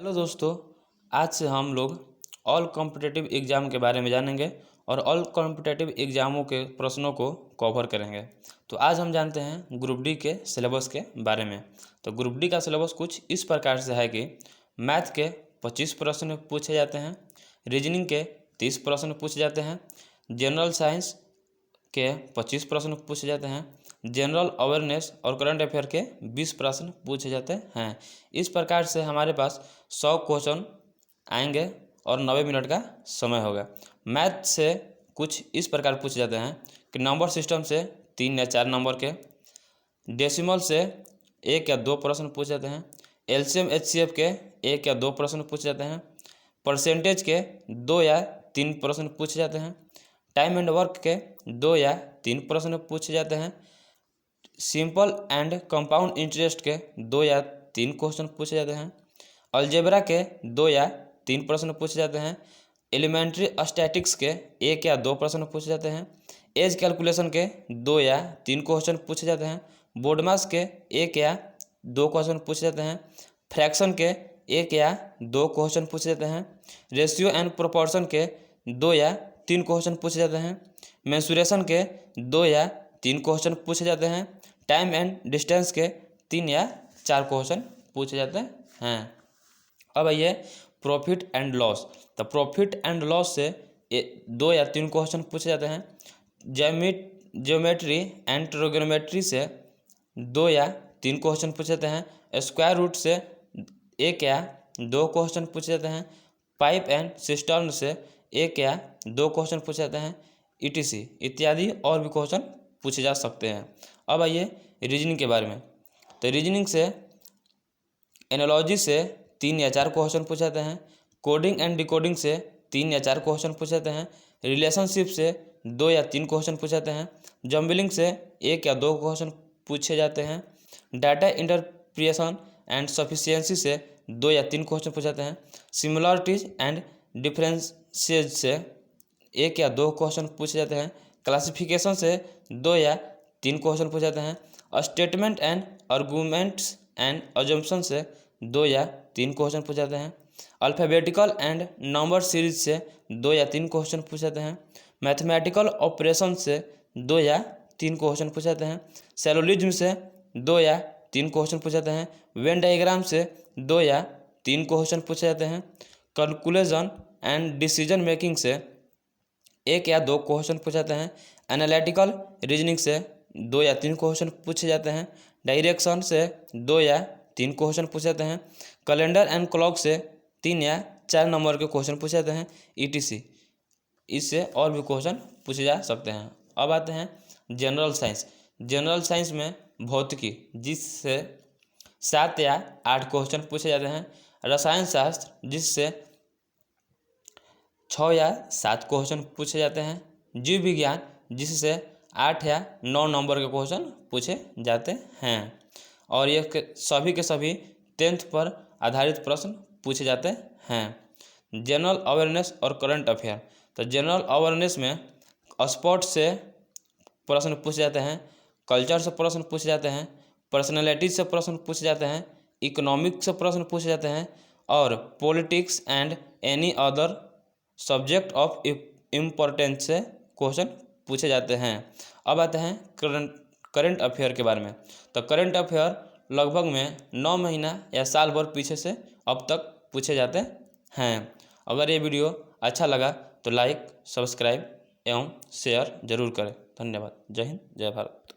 Hello दोस्तों, आज से हम लोग ऑल कॉम्पिटिटिव एग्ज़ाम के बारे में जानेंगे और ऑल कॉम्पिटिटिव एग्ज़ामों के प्रश्नों को कवर करेंगे। तो आज हम जानते हैं ग्रुप डी के सिलेबस के बारे में। तो ग्रुप डी का सिलेबस कुछ इस प्रकार से है कि मैथ के 25 प्रश्न पूछे जाते हैं, रीजनिंग के 30 प्रश्न पूछे जाते हैं, जनरल साइंस के 25 प्रश्न पूछे जाते हैं, जनरल अवेयरनेस और करंट अफेयर के 20 प्रश्न पूछे जाते हैं। इस प्रकार से हमारे पास 100 क्वेश्चन आएंगे और 90 मिनट का समय होगा। मैथ से कुछ इस प्रकार पूछे जाते हैं कि नंबर सिस्टम से 3 या 4 नंबर के, डेसिमल से 1 या 2 प्रश्न पूछे जाते हैं, एलसीएम एचसीएफ के 1 या 2 प्रश्न पूछे जाते हैं, परसेंटेज के 2 या 3 प्रश्न पूछे जाते हैं, टाइम एंड वर्क के 2 या 3 प्रश्न पूछे जाते हैं, सिंपल एंड कंपाउंड इंटरेस्ट के 2 या 3 क्वेश्चन पूछे जाते हैं, अलजेब्रा के 2 या 3 प्रश्न पूछे जाते हैं, एलिमेंट्री स्टैटिक्स के 1 या 2 प्रश्न पूछे जाते हैं, एज कैलकुलेशन के 2 या 3 क्वेश्चन पूछे जाते हैं, बोर्ड मास के 1 या 2 क्वेश्चन पूछे जाते हैं, फ्रैक्शन के 1 या 2 क्वेश्चन पूछे जाते हैं, रेशियो एंड प्रोपोर्शन के 2 या 3 क्वेश्चन पूछे जाते हैं, मेंसुरेशन के 2 या 3 क्वेश्चन पूछे जाते हैं, टाइम एंड डिस्टेंस के 3 या 4 क्वेश्चन पूछे जाते हैं। अब आइए प्रॉफिट एंड लॉस। तो प्रॉफिट एंड लॉस से 2 या 3 क्वेश्चन पूछे जाते हैं, ज्योमेट्री एंड ट्रिग्नोमेट्री से 2 या 3 क्वेश्चन पूछे जाते हैं, स्क्वायर रूट से 1 या 2 क्वेश्चन पूछे जाते हैं, पाइप एंड सिस्टर्न से 1 या 2 क्वेश्चन पूछे जाते हैं, ईटीसी इत्यादि और भी क्वेश्चन पूछे जा सकते हैं। अब आइए रीजनिंग के बारे में। तो रीजनिंग से एनालॉजी से 3 या 4 क्वेश्चन पूछे जाते हैं, कोडिंग एंड डिकोडिंग से 3 या 4 क्वेश्चन पूछे जाते हैं, रिलेशनशिप से 2 या 3 क्वेश्चन पूछे जाते हैं, जम्बलिंग से 1 या 2 क्वेश्चन पूछे जाते हैं, डाटा इंटरप्रिटेशन एंड सफिशिएंसी से 2 या 3 क्वेश्चन पूछे जाते हैं, सिमिलरिटीज एंड डिफरेंसेस से 1 या 2 क्वेश्चन पूछे जाते हैं, क्लासिफिकेशन से 2 या 3 क्वेश्चन पूछे जाते हैं, statement and arguments and assumption से 2 या 3 क्वेश्चन पूछे जाते हैं, अल्फ़ाबेटिकल एंड नंबर सीरीज से 2 या 3 क्वेश्चन पूछे जाते हैं, मैथमेटिकल ऑपरेशन से 2 या 3 क्वेश्चन पूछे जाते हैं, सेलोलिज्म से 2 या 3 क्वेश्चन पूछे जाते हैं, वेन डायग्राम से 2 या 3 क्वेश्चन पूछे जाते हैं, कैलकुलेशन एंड डिसीजन मेकिंग से 1 या 2 क्वेश्चन पूछे जाते हैं, एनालिटिकल रीजनिंग से 2 या 3 क्वेश्चन पूछे जाते हैं, डायरेक्शन से 2 या 3 क्वेश्चन पूछे जाते हैं, कैलेंडर एंड क्लॉक से 3 या 4 नंबर के क्वेश्चन पूछे जाते हैं, ईटीसी इससे और भी क्वेश्चन पूछे जा सकते हैं। अब आते हैं जनरल साइंस। जनरल साइंस में भौतिकी, जिससे 7 या 8 क्वेश्चन पूछे जाते हैं, रसायन शास्त्र जिससे 6 या 7 क्वेश्चन पूछे जाते हैं, जीव विज्ञान जिससे 8 या 9 नंबर के क्वेश्चन पूछे जाते हैं, और ये सभी के सभी 10th पर आधारित प्रश्न पूछे जाते हैं। जनरल अवेयरनेस और करंट अफेयर। तो जनरल अवेयरनेस में स्पोर्ट्स से प्रश्न पूछे जाते हैं, कल्चर से प्रश्न पूछे जाते हैं, पर्सनैलिटी से प्रश्न पूछे जाते हैं, इकोनॉमिक्स से प्रश्न पूछे जाते हैं, और politics and any other subject of importance से क्वेश्चन पूछे जाते हैं। अब आते हैं करंट अफेयर के बारे में। तो करंट अफेयर लगभग में 9 महीना या साल भर पीछे से अब तक पूछे जाते हैं। अगर ये वीडियो अच्छा लगा तो लाइक, सब्सक्राइब एवं शेयर जरूर करें। धन्यवाद। जय हिंद, जय भारत।